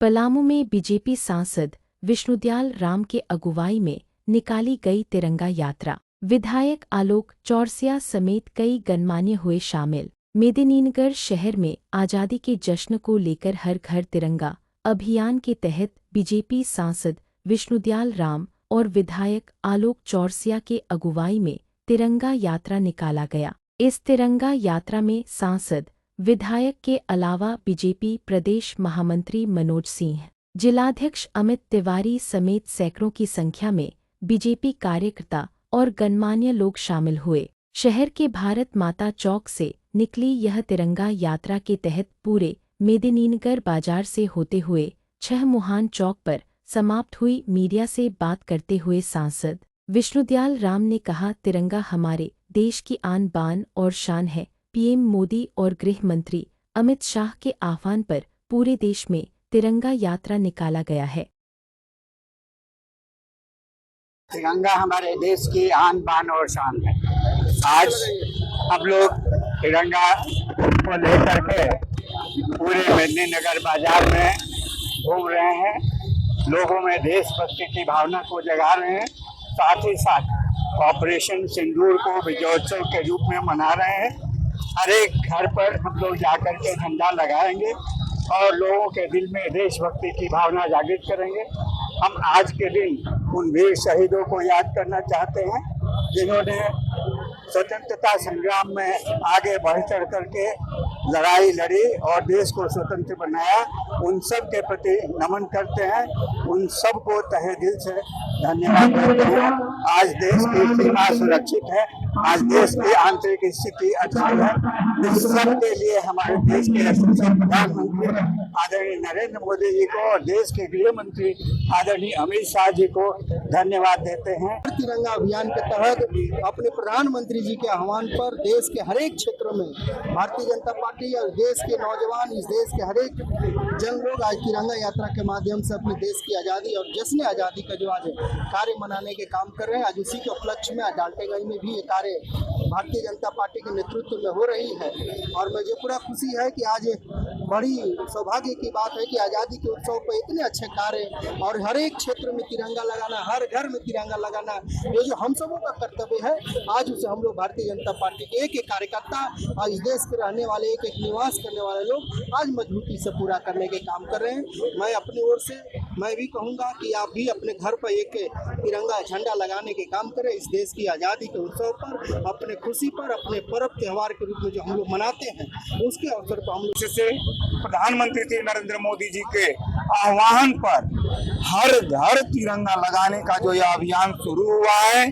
पलामू में बीजेपी सांसद विष्णुदयाल राम के अगुवाई में निकाली गई तिरंगा यात्रा। विधायक आलोक चौरसिया समेत कई गणमान्य हुए शामिल। मेदिनीनगर शहर में आज़ादी के जश्न को लेकर हर घर तिरंगा अभियान के तहत बीजेपी सांसद विष्णुदयाल राम और विधायक आलोक चौरसिया के अगुवाई में तिरंगा यात्रा निकाला गया। इस तिरंगा यात्रा में सांसद विधायक के अलावा बीजेपी प्रदेश महामंत्री मनोज सिंह, जिलाध्यक्ष अमित तिवारी समेत सैकड़ों की संख्या में बीजेपी कार्यकर्ता और गणमान्य लोग शामिल हुए। शहर के भारत माता चौक से निकली यह तिरंगा यात्रा के तहत पूरे मेदिनीनगर बाजार से होते हुए छहमुहान चौक पर समाप्त हुई। मीडिया से बात करते हुए सांसद विष्णुदयाल राम ने कहा, तिरंगा हमारे देश की आन बान और शान है। पीएम मोदी और गृह मंत्री अमित शाह के आह्वान पर पूरे देश में तिरंगा यात्रा निकाला गया है। तिरंगा हमारे देश की आन बान और शान है। आज हम लोग तिरंगा को लेकर के पूरे मेदिनीनगर बाजार में घूम रहे हैं, लोगों में देशभक्ति की भावना को जगा रहे हैं। साथ ही साथ ऑपरेशन सिंदूर को विजयोत्सव के रूप में मना रहे हैं। हर एक घर पर हम लोग जाकर के झंडा लगाएंगे और लोगों के दिल में देशभक्ति की भावना जागृत करेंगे। हम आज के दिन उन वीर शहीदों को याद करना चाहते हैं जिन्होंने स्वतंत्रता संग्राम में आगे बढ़ चढ़ करके लड़ाई लड़ी और देश को स्वतंत्र बनाया। उन सब के प्रति नमन करते हैं, उन सब को तहे दिल से धन्यवाद देते हैं। आज देश की सीमा सुरक्षित है, आज देश की आंतरिक स्थिति अच्छी है। इस सब के लिए हमारे देश के प्रधानमंत्री आदरणीय नरेंद्र मोदी जी को और देश के गृह मंत्री आदरणीय अमित शाह जी को धन्यवाद देते हैं। तिरंगा अभियान के तहत अपने प्रधानमंत्री जी के आह्वान पर देश के हर एक क्षेत्र में भारतीय जनता पार्टी और देश के नौजवान, इस देश के हर एक जन लोग आज तिरंगा यात्रा के माध्यम से अपने देश की आज़ादी और जश्न आज़ादी का जो आज कार्य मनाने के काम कर रहे हैं। आज उसी के उपलक्ष्य में आज डाल्टेगंज में भी ये कार्य भारतीय जनता पार्टी के नेतृत्व में हो रही है और मुझे पूरा खुशी है कि आज बड़ी सौभाग्य की बात है कि आज़ादी के उत्सव पर इतने अच्छे कार्य और हर एक क्षेत्र में तिरंगा लगाना, हर घर में तिरंगा लगाना, ये जो हम सबों का कर्तव्य है, आज उसे हम लोग भारतीय जनता पार्टी के एक एक कार्यकर्ता, आज इस देश के रहने वाले, एक एक निवास करने वाले लोग आज मजबूती से पूरा करने के काम कर रहे हैं। मैं अपनी ओर से मैं भी कहूँगा कि आप भी अपने घर पर एक तिरंगा झंडा लगाने के काम करें। इस देश की आज़ादी के उत्सव पर, अपने खुशी पर, अपने पर्व त्यौहार के रूप में जो हम लोग मनाते हैं, उसके अवसर पर हम लोग से प्रधानमंत्री श्री नरेंद्र मोदी जी के आह्वान पर हर घर तिरंगा लगाने का जो यह अभियान शुरू हुआ है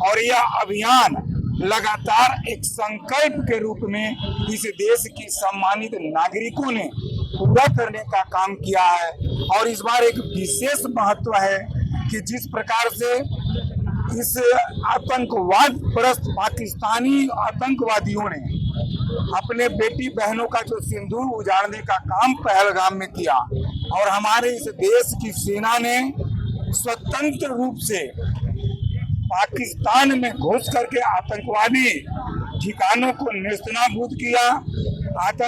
और यह अभियान लगातार एक संकल्प के रूप में इस देश की सम्मानित नागरिकों ने पूरा करने का काम किया है। और इस बार एक विशेष महत्व है कि जिस प्रकार से इस आतंकवाद परस्त पाकिस्तानी आतंकवादियों ने अपने बेटी बहनों का जो सिंदूर उजाड़ने का काम पहलगाम में किया और हमारे इस देश की सेना ने स्वतंत्र रूप से पाकिस्तान में घुस करके आतंकवादी ठिकानों को नेस्तनाबूद किया। आतंक